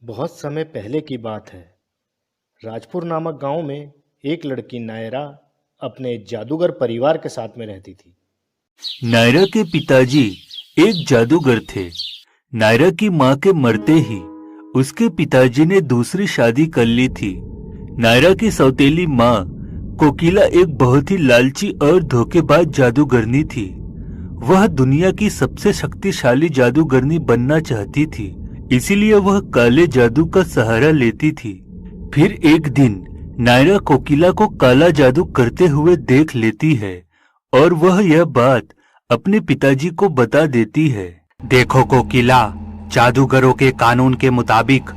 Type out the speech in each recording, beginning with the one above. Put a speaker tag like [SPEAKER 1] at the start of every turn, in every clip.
[SPEAKER 1] बहुत समय पहले की बात है। राजपुर नामक गांव में एक लड़की नायरा अपने जादूगर परिवार के साथ में रहती थी।
[SPEAKER 2] नायरा के पिताजी एक जादूगर थे। नायरा की मां के मरते ही उसके पिताजी ने दूसरी शादी कर ली थी। नायरा की सौतेली मां कोकिला एक बहुत ही लालची और धोखेबाज जादूगरनी थी। वह दुनिया की सबसे शक्तिशाली जादूगरनी बनना चाहती थी, इसीलिए वह काले जादू का सहारा लेती थी। फिर एक दिन नायरा कोकिला को काला जादू करते हुए देख लेती है और वह यह बात अपने पिताजी को बता देती है।
[SPEAKER 3] देखो कोकिला, जादूगरों के कानून के मुताबिक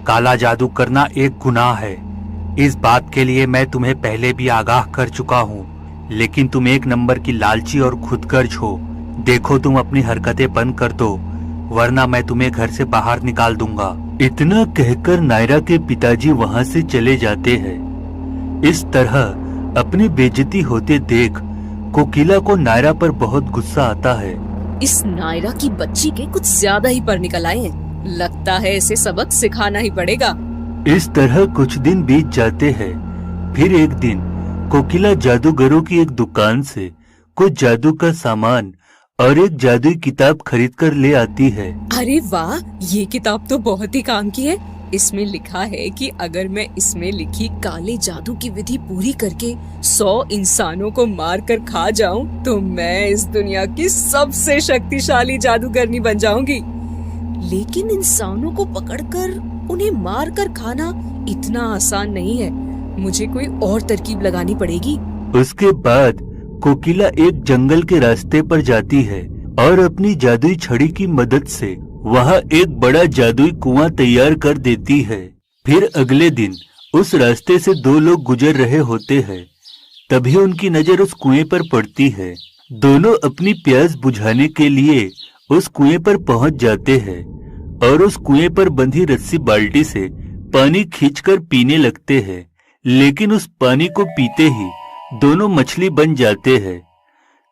[SPEAKER 3] काला जादू करना एक गुनाह है। इस बात के लिए मैं तुम्हें पहले भी आगाह कर चुका हूँ, लेकिन तुम एक नंबर की लालची और खुदगर्ज हो। देखो तुम अपनी हरकतें बंद कर दो, वरना मैं तुम्हें घर से बाहर निकाल दूंगा।
[SPEAKER 2] इतना कहकर नायरा के पिताजी वहां से चले जाते हैं। इस तरह अपनी बेइज्जती होते देख कोकिला को नायरा पर बहुत गुस्सा आता है।
[SPEAKER 4] इस नायरा की बच्ची के कुछ ज्यादा ही पर निकल आए हैं। लगता है इसे सबक सिखाना ही पड़ेगा।
[SPEAKER 2] इस तरह कुछ दिन बीत जाते हैं। फिर एक दिन कोकिला जादूगरों की एक दुकान से कुछ जादू का सामान और एक जादुई किताब खरीद कर ले आती है।
[SPEAKER 4] अरे वाह, ये किताब तो बहुत ही काम की है। इसमें लिखा है कि अगर मैं इसमें लिखी काले जादू की विधि पूरी करके 100 इंसानों को मार कर खा जाऊं, तो मैं इस दुनिया की सबसे शक्तिशाली जादूगरनी बन जाऊंगी। लेकिन इंसानों को पकड़कर उन्हें मार कर खाना इतना आसान नहीं है। मुझे कोई और तरकीब लगानी पड़ेगी।
[SPEAKER 2] उसके बाद कोकिला एक जंगल के रास्ते पर जाती है और अपनी जादुई छड़ी की मदद से वहाँ एक बड़ा जादुई कुआं तैयार कर देती है। फिर अगले दिन उस रास्ते से दो लोग गुजर रहे होते हैं। तभी उनकी नजर उस कुएं पर पड़ती है। दोनों अपनी प्यास बुझाने के लिए उस कुएं पर पहुंच जाते हैं और उस कुएं पर बंधी रस्सी बाल्टी से पानी खींचकर पीने लगते हैं। लेकिन उस पानी को पीते ही दोनों मछली बन जाते हैं।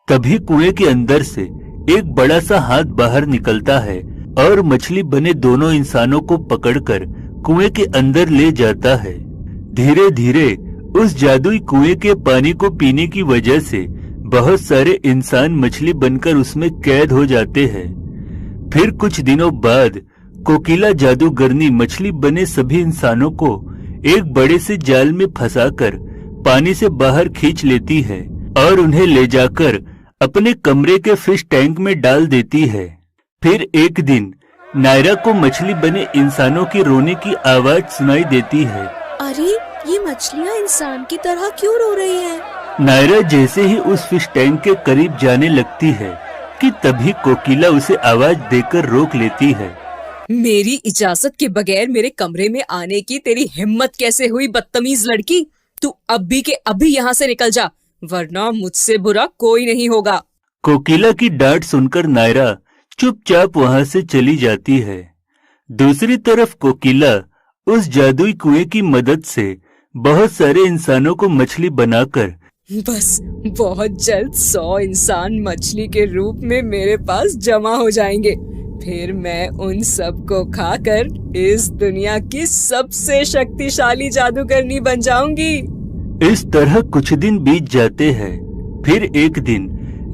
[SPEAKER 2] तभी कुएं के अंदर से एक बड़ा सा हाथ बाहर निकलता है और मछली बने दोनों इंसानों को पकड़कर कुएं के अंदर ले जाता है। धीरे धीरे उस जादुई कुएं के पानी को पीने की वजह से बहुत सारे इंसान मछली बनकर उसमें कैद हो जाते हैं। फिर कुछ दिनों बाद कोकिला जादूगरनी मछली बने सभी इंसानों को एक बड़े से जाल में फंसाकर पानी से बाहर खींच लेती है और उन्हें ले जाकर अपने कमरे के फिश टैंक में डाल देती है। फिर एक दिन नायरा को मछली बने इंसानों की रोने की आवाज सुनाई देती है।
[SPEAKER 4] अरे, ये मछलियाँ इंसान की तरह क्यों रो रही हैं?
[SPEAKER 2] नायरा जैसे ही उस फिश टैंक के करीब जाने लगती है कि तभी कोकिला उसे आवाज देकर रोक लेती है।
[SPEAKER 4] मेरी इजाजत के बगैर मेरे कमरे में आने की तेरी हिम्मत कैसे हुई, बदतमीज लड़की? तू अभी के अभी यहाँ से निकल जा, वरना मुझसे बुरा कोई नहीं होगा।
[SPEAKER 2] कोकिला की डांट सुनकर नायरा चुपचाप वहां से चली जाती है। दूसरी तरफ कोकिला उस जादुई कुएं की मदद से बहुत सारे इंसानों को मछली बनाकर
[SPEAKER 4] बस बहुत जल्द 100 इंसान मछली के रूप में मेरे पास जमा हो जाएंगे। फिर मैं उन सब को खाकर इस दुनिया की सबसे शक्तिशाली जादूगरनी बन जाऊंगी।
[SPEAKER 2] इस तरह कुछ दिन बीत जाते हैं। फिर एक दिन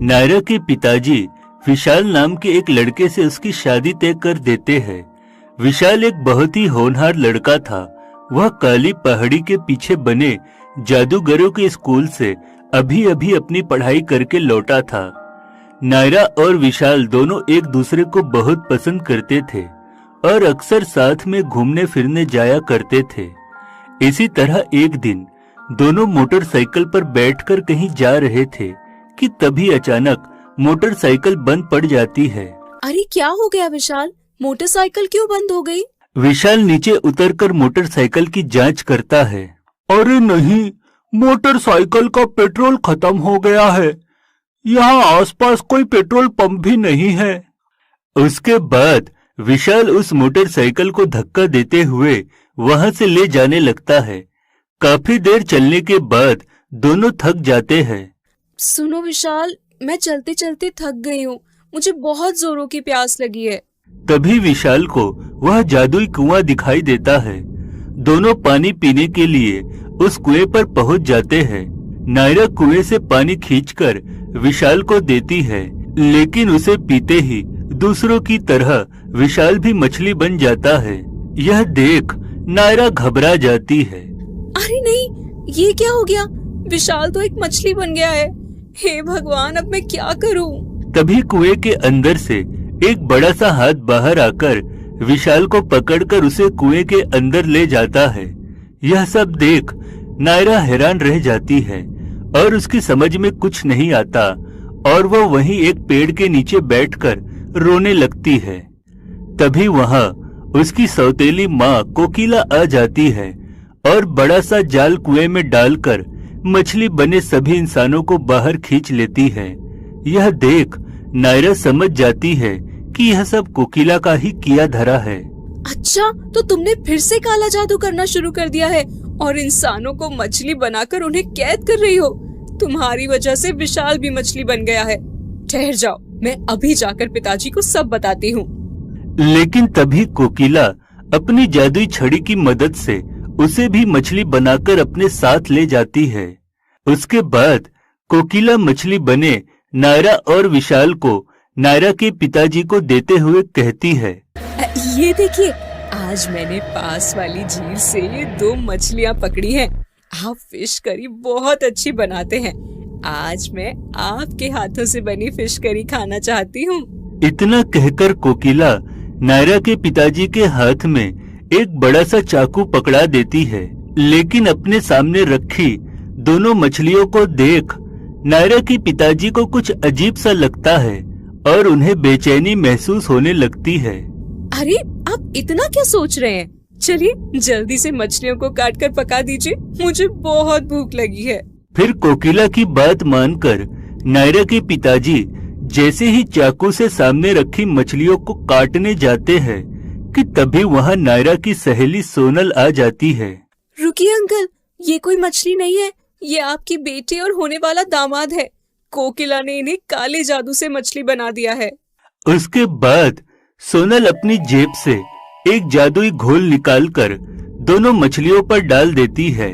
[SPEAKER 2] नायरा के पिताजी विशाल नाम के एक लड़के से उसकी शादी तय कर देते हैं। विशाल एक बहुत ही होनहार लड़का था। वह काली पहाड़ी के पीछे बने जादूगरों के स्कूल से अभी अभी अपनी पढ़ाई करके लौटा था। नायरा और विशाल दोनों एक दूसरे को बहुत पसंद करते थे और अक्सर साथ में घूमने फिरने जाया करते थे। इसी तरह एक दिन दोनों मोटरसाइकिल पर बैठकर कहीं जा रहे थे कि तभी अचानक मोटरसाइकिल बंद पड़ जाती है।
[SPEAKER 4] अरे क्या हो गया विशाल? मोटरसाइकिल क्यों बंद हो गई?
[SPEAKER 2] विशाल नीचे उतरकर मोटरसाइकिल की जांच करता है। अरे नहीं, मोटरसाइकिल का पेट्रोल खत्म हो गया है। यहाँ आसपास कोई पेट्रोल पंप भी नहीं है। उसके बाद विशाल उस मोटरसाइकिल को धक्का देते हुए वहां से ले जाने लगता है। काफी देर चलने के बाद दोनों थक जाते हैं।
[SPEAKER 4] सुनो विशाल, मैं चलते चलते थक गई हूँ। मुझे बहुत जोरों की प्यास लगी है।
[SPEAKER 2] तभी विशाल को वह जादुई कुआं दिखाई देता है। दोनों पानी पीने के लिए उस कुएं पर पहुंच जाते हैं। नायरा कुएं से पानी खींचकर विशाल को देती है, लेकिन उसे पीते ही दूसरों की तरह विशाल भी मछली बन जाता है। यह देख नायरा घबरा जाती है।
[SPEAKER 4] अरे नहीं, ये क्या हो गया? विशाल तो एक मछली बन गया है। हे भगवान, अब मैं क्या करूं?
[SPEAKER 2] तभी कुएं के अंदर से एक बड़ा सा हाथ बाहर आकर विशाल को पकड़कर उसे कुएं के अंदर ले जाता है। यह सब देख नायरा हैरान रह जाती है और उसकी समझ में कुछ नहीं आता और वो वहीं एक पेड़ के नीचे बैठकर रोने लगती है। तभी वहां उसकी सौतेली माँ कोकिला आ जाती है और बड़ा सा जाल कुएं में डालकर मछली बने सभी इंसानों को बाहर खींच लेती है। यह देख नायरा समझ जाती है कि यह सब कोकिला का ही किया धरा है।
[SPEAKER 4] अच्छा, तो तुमने फिर से काला जादू करना शुरू कर दिया है और इंसानों को मछली बनाकर उन्हें कैद कर रही हो। तुम्हारी वजह से विशाल भी मछली बन गया है। ठहर जाओ, मैं अभी जाकर पिताजी को सब बताती हूँ।
[SPEAKER 2] लेकिन तभी कोकिला अपनी जादुई छड़ी की मदद से उसे भी मछली बनाकर अपने साथ ले जाती है। उसके बाद कोकिला मछली बने नायरा और विशाल को नायरा के पिताजी को देते हुए कहती है,
[SPEAKER 4] ये देखिए, आज मैंने पास वाली झील से 2 मछलियाँ पकड़ी हैं। आप फिश करी बहुत अच्छी बनाते हैं। आज मैं आपके हाथों से बनी फिश करी खाना चाहती हूँ।
[SPEAKER 2] इतना कहकर कोकिला नायरा के पिताजी के हाथ में एक बड़ा सा चाकू पकड़ा देती है। लेकिन अपने सामने रखी दोनों मछलियों को देख नायरा के पिताजी को कुछ अजीब सा लगता है और उन्हें बेचैनी महसूस होने लगती है।
[SPEAKER 4] अरे, आप इतना क्या सोच रहे हैं? चलिए जल्दी से मछलियों को काट कर पका दीजिए, मुझे बहुत भूख लगी है।
[SPEAKER 2] फिर कोकिला की बात मानकर नायरा के पिताजी जैसे ही चाकू से सामने रखी मछलियों को काटने जाते हैं कि तभी वहाँ नायरा की सहेली सोनल आ जाती है।
[SPEAKER 4] रुकिए अंकल, ये कोई मछली नहीं है, ये आपकी बेटी और होने वाला दामाद है। कोकिला ने इन्हें काले जादू से मछली बना दिया है।
[SPEAKER 2] उसके बाद सोनल अपनी जेब से एक जादुई घोल निकालकर दोनों मछलियों पर डाल देती है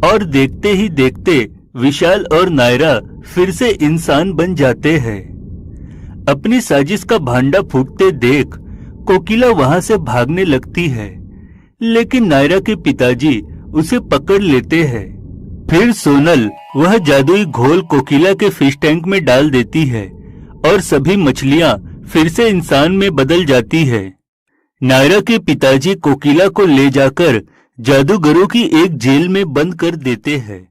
[SPEAKER 2] और देखते ही देखते विशाल और नायरा फिर से इंसान बन जाते हैं। अपनी साजिश का भांडा फूटते देख कोकिला वहां से भागने लगती है, लेकिन नायरा के पिताजी उसे पकड़ लेते हैं। फिर सोनल वह जादुई घोल कोकिला के फिश टैंक में डाल देती है और सभी मछलियां फिर से इंसान में बदल जाती है। नायरा के पिताजी कोकिला को ले जाकर जादूगरों की एक जेल में बंद कर देते हैं।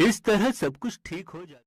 [SPEAKER 2] इस तरह सब कुछ ठीक हो जाता है।